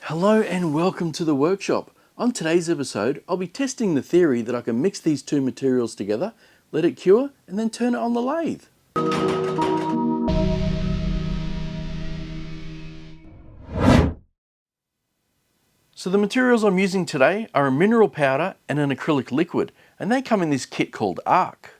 Hello and welcome to the workshop. On today's episode, I'll be testing the theory that I can mix these two materials together, let it cure, and then turn it on the lathe. So the materials I'm using today are a mineral powder and an acrylic liquid, and they come in this kit called ARC.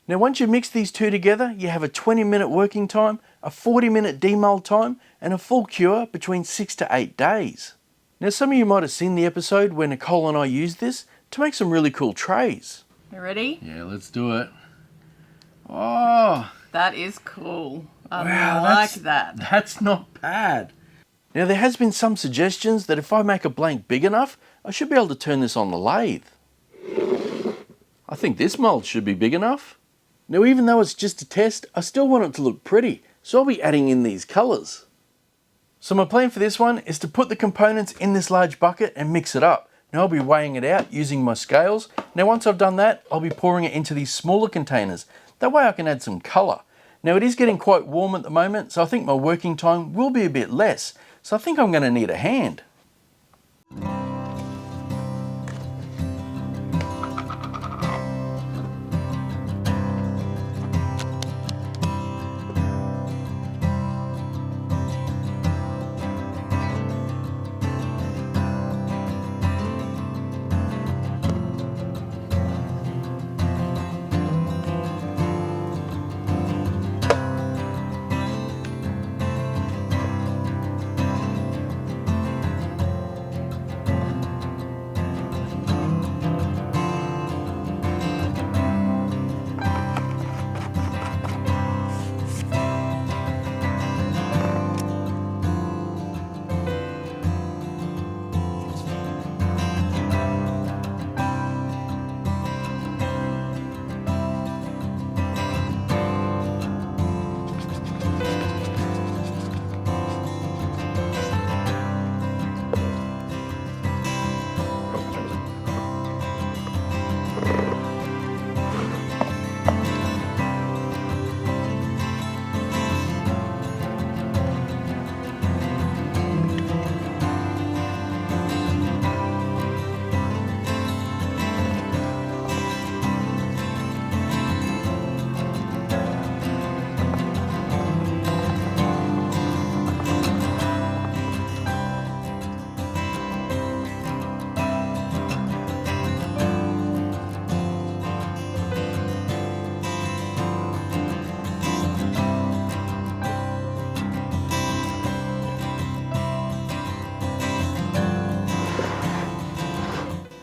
Now once you mix these two together, you have a 20-minute working time, a 40-minute demold time, and a full cure between 6 to 8 days. Now some of you might have seen the episode where Nicole and I used this to make some really cool trays. You ready? Yeah, let's do it. Oh! That is cool. I wow, like that. That's not bad. Now there has been some suggestions that if I make a blank big enough, I should be able to turn this on the lathe. I think this mold should be big enough. Now even though it's just a test, I still want it to look pretty, so I'll be adding in these colours. So my plan for this one is to put the components in this large bucket and mix it up. Now I'll be weighing it out using my scales. Now once I've done that, I'll be pouring it into these smaller containers. That way I can add some colour. Now it is getting quite warm at the moment, so I think my working time will be a bit less. So I think I'm going to need a hand.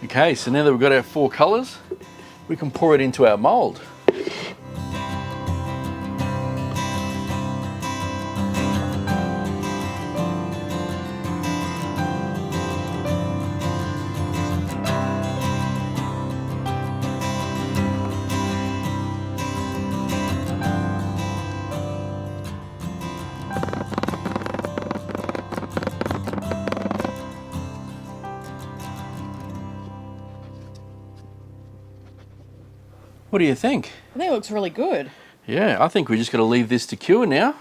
Okay, so now that we've got our 4 colours, we can pour it into our mould. What do you think? I think it looks really good. Yeah, I think we just got to leave this to cure now.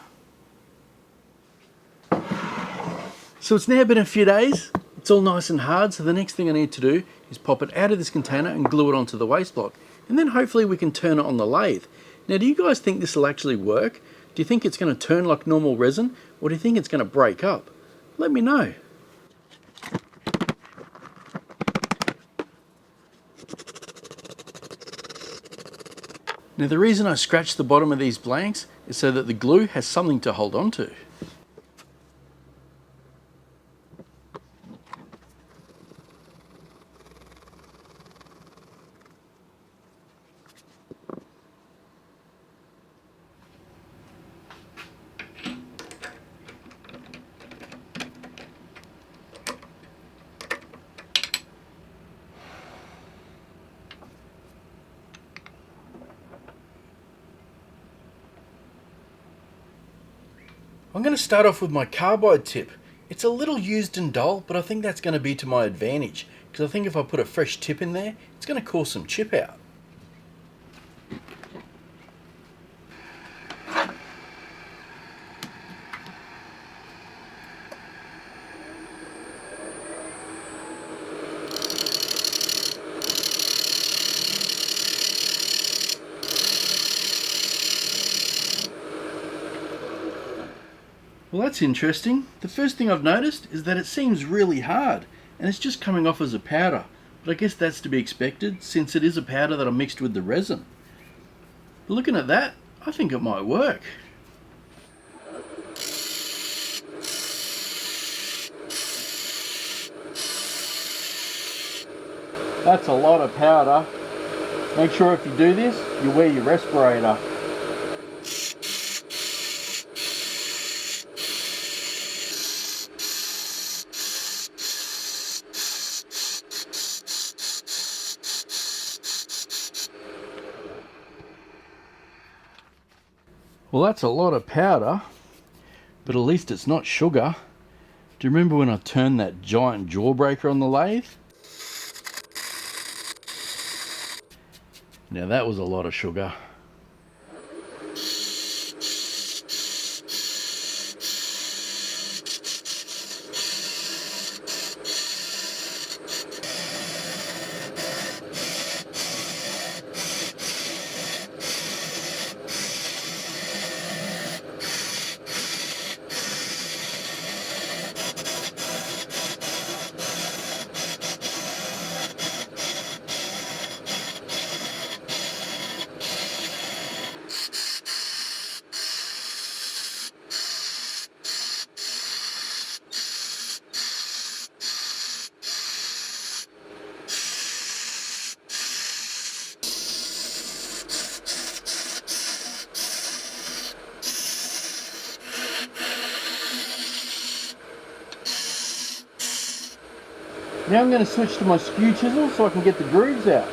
So it's now been a few days. It's all nice and hard, so the next thing I need to do is pop it out of this container and glue it onto the waste block. And then hopefully we can turn it on the lathe. Now, do you guys think this will actually work? Do you think it's going to turn like normal resin, or do you think it's going to break up? Let me know. Now the reason I scratched the bottom of these blanks is so that the glue has something to hold on to. I'm going to start off with my carbide tip. It's a little used and dull, but I think that's going to be to my advantage, because I think if I put a fresh tip in there, it's going to cause some chip out. Well, that's interesting. The first thing I've noticed is that it seems really hard and it's just coming off as a powder. But I guess that's to be expected since it is a powder that I mixed with the resin. But looking at that, I think it might work. That's a lot of powder. Make sure if you do this, you wear your respirator. Well, that's a lot of powder, but at least it's not sugar. Do you remember when I turned that giant jawbreaker on the lathe? Now that was a lot of sugar. Now I'm going to switch to my skew chisel so I can get the grooves out.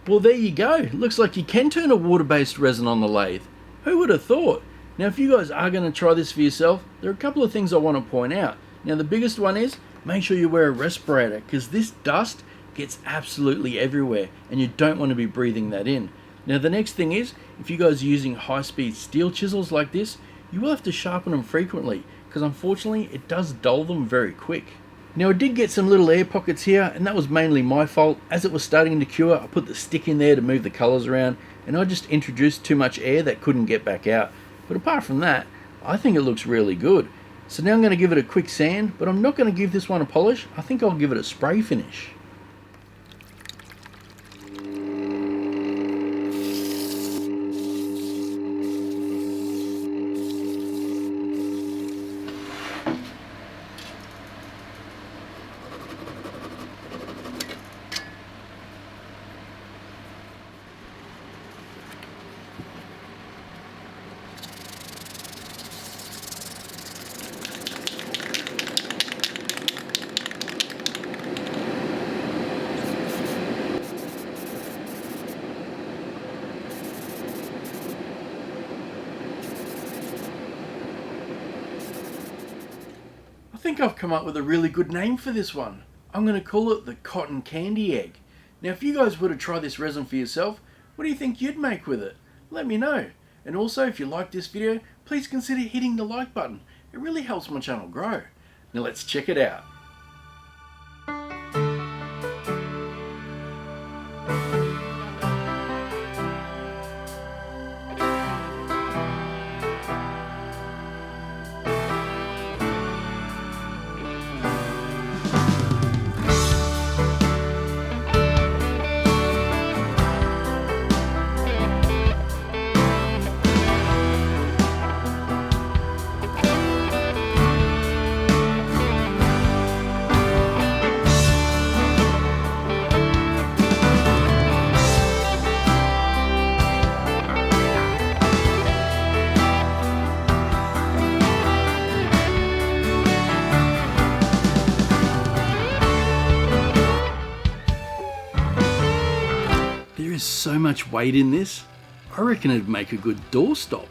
Well, there you go. Looks like you can turn a water-based resin on the lathe. Who would have thought? Now, if you guys are going to try this for yourself, there are a couple of things I want to point out. Now, the biggest one is make sure you wear a respirator because this dust gets absolutely everywhere and you don't want to be breathing that in. Now, the next thing is if you guys are using high-speed steel chisels like this, you will have to sharpen them frequently because unfortunately it does dull them very quick. Now I did get some little air pockets here and that was mainly my fault. As it was starting to cure, I put the stick in there to move the colours around and I just introduced too much air that couldn't get back out. But apart from that, I think it looks really good. So now I'm going to give it a quick sand, but I'm not going to give this one a polish. I think I'll give it a spray finish. I think I've come up with a really good name for this one. I'm going to call it the cotton candy egg. Now if you guys were to try this resin for yourself, what do you think you'd make with it? Let me know. And also if you like this video, please consider hitting the like button. It really helps my channel grow. Now let's check it out. There is so much weight in this. I reckon it'd make a good doorstop.